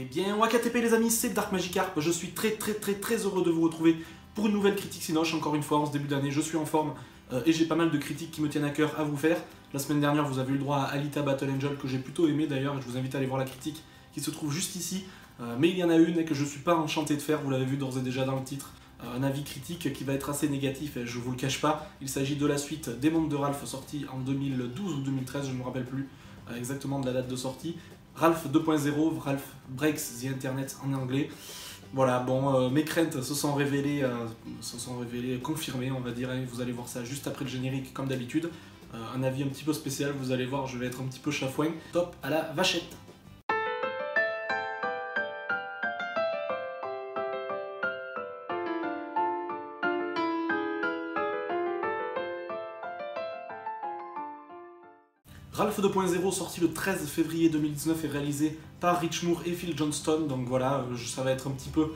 bien, WakaTP les amis, c'est Dark Magikarp. Je suis très heureux de vous retrouver pour une nouvelle critique Cinoche. Encore une fois, en ce début d'année, je suis en forme et j'ai pas mal de critiques qui me tiennent à cœur à vous faire. La semaine dernière, vous avez eu le droit à Alita Battle Angel que j'ai plutôt aimé d'ailleurs. Je vous invite à aller voir la critique qui se trouve juste ici. Mais il y en a une que je suis pas enchanté de faire, vous l'avez vu d'ores et déjà dans le titre. Un avis critique qui va être assez négatif, et je vous le cache pas. Il s'agit de la suite des Mondes de Ralph, sorti en 2012 ou 2013, je ne me rappelle plus exactement de la date de sortie. Ralph 2.0, Ralph Breaks the Internet en anglais. Voilà, bon, mes craintes se sont révélées confirmées, on va dire, et vous allez voir ça juste après le générique, comme d'habitude. Un avis un petit peu spécial, vous allez voir, je vais être un petit peu chafouin. Top à la vachette. Ralph 2.0, sorti le 13 février 2019 et réalisé par Rich Moore et Phil Johnston. Donc voilà, ça va être un petit peu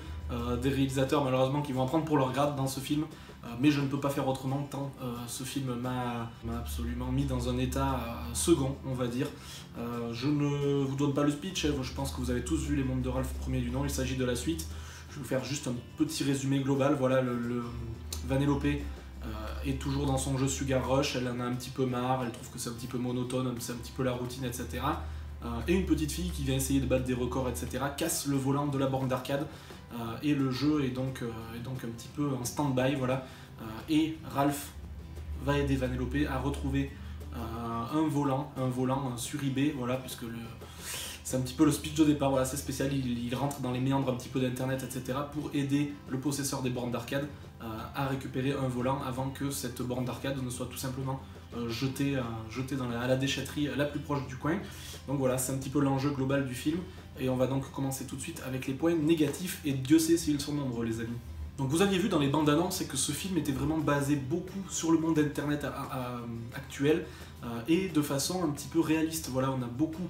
des réalisateurs malheureusement qui vont en prendre pour leur grade dans ce film. Mais je ne peux pas faire autrement tant ce film m'a absolument mis dans un état second, on va dire. Je ne vous donne pas le speech, je pense que vous avez tous vu les Mondes de Ralph premier du nom, il s'agit de la suite. Je vais vous faire juste un petit résumé global. Voilà, Vanellope est toujours dans son jeu Sugar Rush, elle en a un petit peu marre, elle trouve que c'est un petit peu monotone, c'est un petit peu la routine, etc. Et une petite fille qui vient essayer de battre des records, etc. casse le volant de la borne d'arcade, et le jeu est donc un petit peu en stand-by, voilà. Et Ralph va aider Vanellope à retrouver un volant sur eBay, voilà, puisque c'est un petit peu le speech de départ, voilà, c'est spécial, il rentre dans les méandres un petit peu d'internet, etc. pour aider le possesseur des bornes d'arcade à récupérer un volant avant que cette borne d'arcade ne soit tout simplement jetée à la déchetterie la plus proche du coin. Donc voilà, c'est un petit peu l'enjeu global du film, et on va donc commencer tout de suite avec les points négatifs, et Dieu sait s'ils sont nombreux les amis. Donc vous aviez vu dans les bandes annonces que ce film était vraiment basé beaucoup sur le monde internet actuel, et de façon un petit peu réaliste. Voilà, on a beaucoup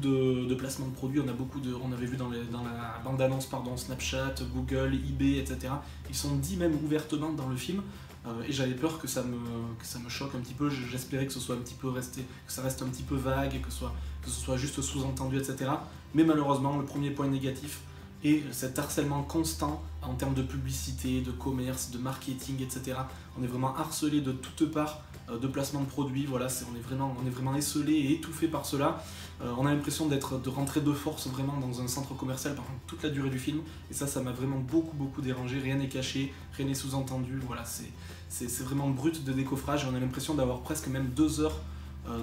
de placements de produits, on avait vu dans la bande-annonce, pardon, Snapchat, Google, eBay, etc. Ils sont dit même ouvertement dans le film, et j'avais peur que ça me choque un petit peu. J'espérais que ce soit que ça reste un petit peu vague, que ce soit juste sous-entendu, etc. Mais malheureusement, le premier point négatif est cet harcèlement constant en termes de publicité, de commerce, de marketing, etc. On est vraiment harcelé de toutes parts de placement de produits, voilà, on est vraiment esselé et étouffé par cela. On a l'impression de rentrer de force vraiment dans un centre commercial pendant toute la durée du film, et ça m'a vraiment beaucoup dérangé. Rien n'est caché, rien n'est sous-entendu, voilà, c'est vraiment brut de décoffrage, et on a l'impression d'avoir presque même 2 heures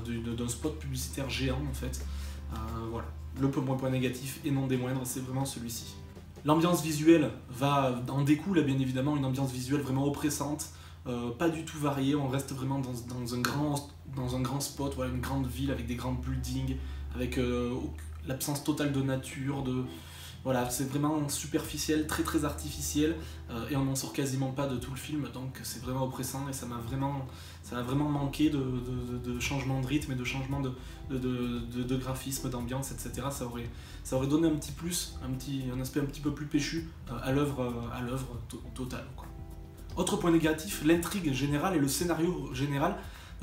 d'un spot publicitaire géant en fait. Voilà, le point négatif et non des moindres, c'est vraiment celui-ci. L'ambiance visuelle en découle bien évidemment, une ambiance visuelle vraiment oppressante, pas du tout variée. On reste vraiment dans un grand spot, voilà, une grande ville avec des grands buildings, avec l'absence totale de nature, voilà, c'est vraiment superficiel, très artificiel, et on n'en sort quasiment pas de tout le film, donc c'est vraiment oppressant, et ça m'a vraiment manqué de changement de rythme et de changement de graphisme, d'ambiance, etc. Ça aurait donné un petit plus, un aspect un petit peu plus péchu à l'œuvre totale, quoi. Autre point négatif, l'intrigue générale et le scénario général.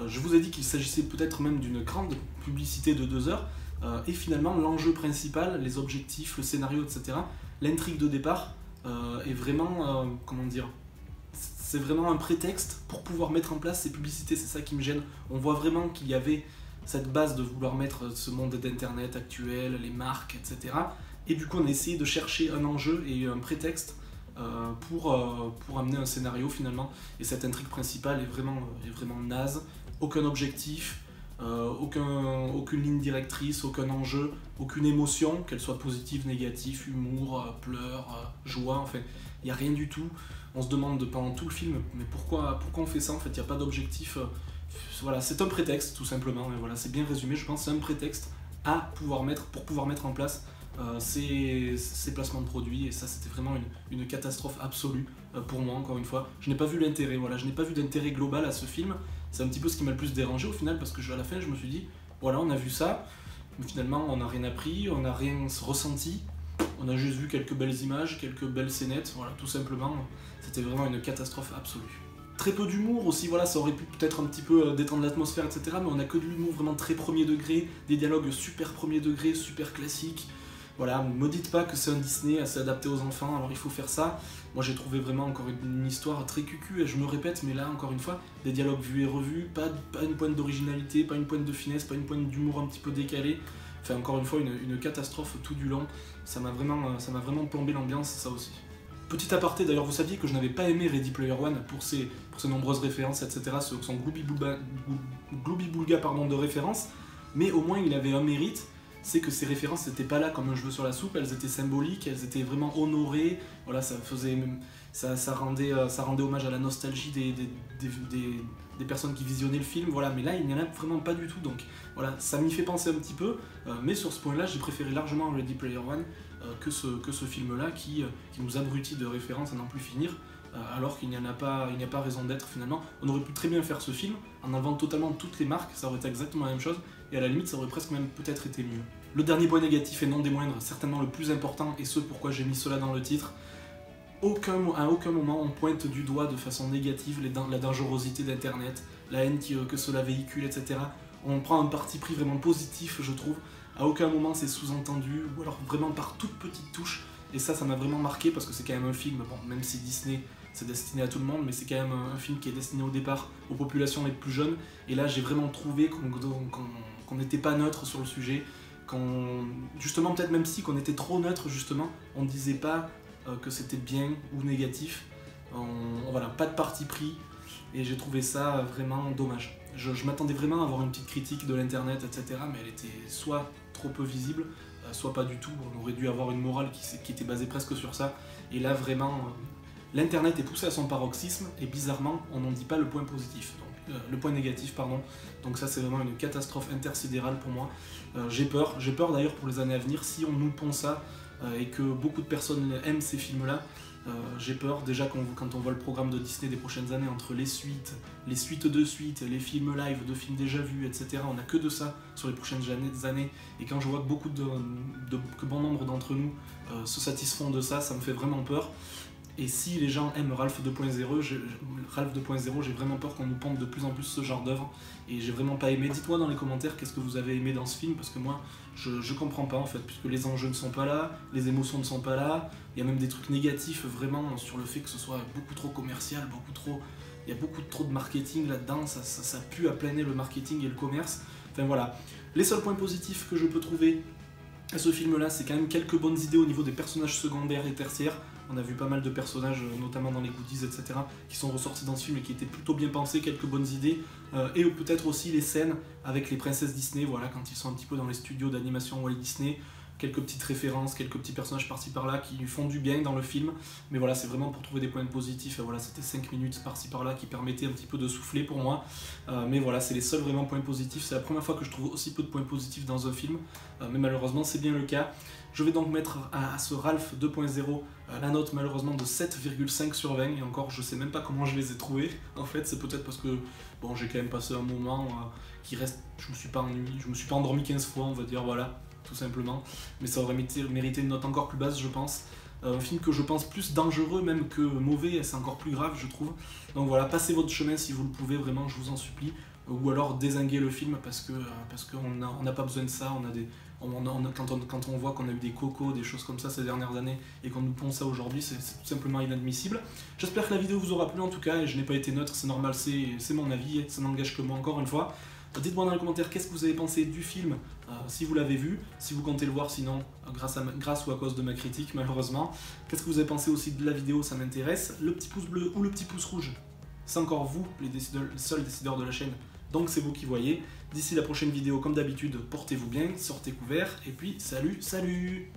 Je vous ai dit qu'il s'agissait peut-être même d'une grande publicité de 2 heures, et finalement l'enjeu principal, les objectifs, le scénario, etc., l'intrigue de départ est vraiment, comment dire, c'est vraiment un prétexte pour pouvoir mettre en place ces publicités, c'est ça qui me gêne. On voit vraiment qu'il y avait cette base de vouloir mettre ce monde d'internet actuel, les marques, etc. Et du coup on a essayé de chercher un enjeu et un prétexte pour amener un scénario finalement, et cette intrigue principale est vraiment naze. Aucun objectif, aucune ligne directrice, aucun enjeu, aucune émotion, qu'elle soit positive, négative, humour, pleurs, joie, enfin il n'y a rien du tout. On se demande pendant tout le film, mais pourquoi on fait ça en fait, il n'y a pas d'objectif. Voilà, c'est un prétexte tout simplement, et voilà, c'est bien résumé, je pense, c'est un prétexte pour pouvoir mettre en place ces placements de produits, et ça c'était vraiment une catastrophe absolue pour moi, encore une fois. Je n'ai pas vu l'intérêt, voilà, je n'ai pas vu d'intérêt global à ce film. C'est un petit peu ce qui m'a le plus dérangé au final, parce que à la fin je me suis dit, voilà, on a vu ça, mais finalement on n'a rien appris, on n'a rien ressenti, on a juste vu quelques belles images, quelques belles scénettes, voilà, tout simplement, c'était vraiment une catastrophe absolue. Très peu d'humour aussi, voilà, ça aurait pu peut-être un petit peu détendre l'atmosphère, etc. Mais on a que de l'humour vraiment très premier degré, des dialogues super premier degré, super classiques. Voilà, me dites pas que c'est un Disney assez adapté aux enfants, alors il faut faire ça. Moi j'ai trouvé vraiment encore une histoire très cucu, et je me répète, mais là encore une fois, des dialogues vus et revus, pas une pointe d'originalité, pas une pointe de finesse, pas une pointe d'humour un petit peu décalé. Enfin encore une fois, une catastrophe tout du long. Ça m'a vraiment plombé l'ambiance, ça aussi. Petit aparté, d'ailleurs, vous saviez que je n'avais pas aimé Ready Player One pour ses nombreuses références, etc., son gloubi-boulga pardon, de références, mais au moins il avait un mérite, c'est que ces références n'étaient pas là comme un cheveu sur la soupe, elles étaient symboliques, elles étaient vraiment honorées, voilà, ça rendait hommage à la nostalgie des personnes qui visionnaient le film, voilà, mais là il n'y en a vraiment pas du tout, donc voilà, ça m'y fait penser un petit peu, mais sur ce point-là, j'ai préféré largement Ready Player One que ce film-là qui nous abrutit de références à n'en plus finir, alors qu'il n'y a pas raison d'être finalement. On aurait pu très bien faire ce film en enlevant totalement toutes les marques, ça aurait été exactement la même chose, et à la limite ça aurait presque même peut-être été mieux. Le dernier point négatif et non des moindres, certainement le plus important, et ce pourquoi j'ai mis cela dans le titre, à aucun moment on pointe du doigt de façon négative la dangerosité d'Internet, la haine que cela véhicule, etc. On prend un parti pris vraiment positif, je trouve. À aucun moment c'est sous-entendu, ou alors vraiment par toute petite touche. Et ça m'a vraiment marqué parce que c'est quand même un film, bon, même si Disney c'est destiné à tout le monde, mais c'est quand même un film qui est destiné au départ aux populations les plus jeunes. Et là j'ai vraiment trouvé qu'on n'était pas neutre sur le sujet, justement peut-être même si qu'on était trop neutre justement, on ne disait pas que c'était bien ou négatif, voilà, pas de parti pris, et j'ai trouvé ça vraiment dommage. Je m'attendais vraiment à avoir une petite critique de l'internet, etc., mais elle était soit trop peu visible, soit pas du tout. On aurait dû avoir une morale qui était basée presque sur ça, et là vraiment, l'internet est poussé à son paroxysme, et bizarrement, on n'en dit pas le point positif. Le point négatif, pardon. Donc ça c'est vraiment une catastrophe intersidérale pour moi. J'ai peur d'ailleurs pour les années à venir, si on nous pond ça, et que beaucoup de personnes aiment ces films-là, j'ai peur, déjà quand on voit le programme de Disney des prochaines années, entre les suites de suites, les films live de films déjà vus, etc., on n'a que de ça sur les prochaines années, et quand je vois que bon nombre d'entre nous se satisfont de ça, ça me fait vraiment peur. Et si les gens aiment Ralph 2.0, j'ai vraiment peur qu'on nous pende de plus en plus ce genre d'œuvre, et j'ai vraiment pas aimé. Dites-moi dans les commentaires qu'est-ce que vous avez aimé dans ce film, parce que moi je comprends pas en fait, puisque les enjeux ne sont pas là, les émotions ne sont pas là, il y a même des trucs négatifs vraiment sur le fait que ce soit beaucoup trop commercial, il y a beaucoup trop de marketing là-dedans, ça pue à plein nez le marketing et le commerce. Enfin voilà, les seuls points positifs que je peux trouver à ce film-là, c'est quand même quelques bonnes idées au niveau des personnages secondaires et tertiaires. On a vu pas mal de personnages, notamment dans les goodies, etc., qui sont ressortis dans ce film et qui étaient plutôt bien pensés, quelques bonnes idées. Et peut-être aussi les scènes avec les princesses Disney, voilà, quand ils sont un petit peu dans les studios d'animation Walt Disney. Quelques petites références, quelques petits personnages par-ci par-là qui lui font du bien dans le film. Mais voilà, c'est vraiment pour trouver des points positifs. Et voilà, c'était 5 minutes par-ci par-là qui permettaient un petit peu de souffler pour moi. Mais voilà, c'est les seuls vraiment points positifs. C'est la première fois que je trouve aussi peu de points positifs dans un film. Mais malheureusement, c'est bien le cas. Je vais donc mettre à ce Ralph 2.0 la note malheureusement de 7,5 sur 20. Et encore, je sais même pas comment je les ai trouvés. En fait, c'est peut-être parce que bon, j'ai quand même passé un moment qui reste... Je me suis pas endormi 15 fois, on va dire, voilà. Tout simplement, mais ça aurait mérité une note encore plus basse, je pense. Un film que je pense plus dangereux même que mauvais, c'est encore plus grave, je trouve. Donc voilà, passez votre chemin si vous le pouvez, vraiment, je vous en supplie. Ou alors dézinguez le film parce qu'on n'a pas besoin de ça. Quand on voit qu'on a eu des cocos, des choses comme ça ces dernières années et qu'on nous pond ça aujourd'hui, c'est tout simplement inadmissible. J'espère que la vidéo vous aura plu en tout cas, et je n'ai pas été neutre, c'est normal, c'est mon avis, ça n'engage que moi encore une fois. Dites-moi dans les commentaires qu'est-ce que vous avez pensé du film, si vous l'avez vu, si vous comptez le voir, sinon grâce ou à cause de ma critique malheureusement. Qu'est-ce que vous avez pensé aussi de la vidéo, ça m'intéresse. Le petit pouce bleu ou le petit pouce rouge, c'est encore vous les seuls décideurs de la chaîne, donc c'est vous qui voyez. D'ici la prochaine vidéo, comme d'habitude, portez-vous bien, sortez couverts, et puis salut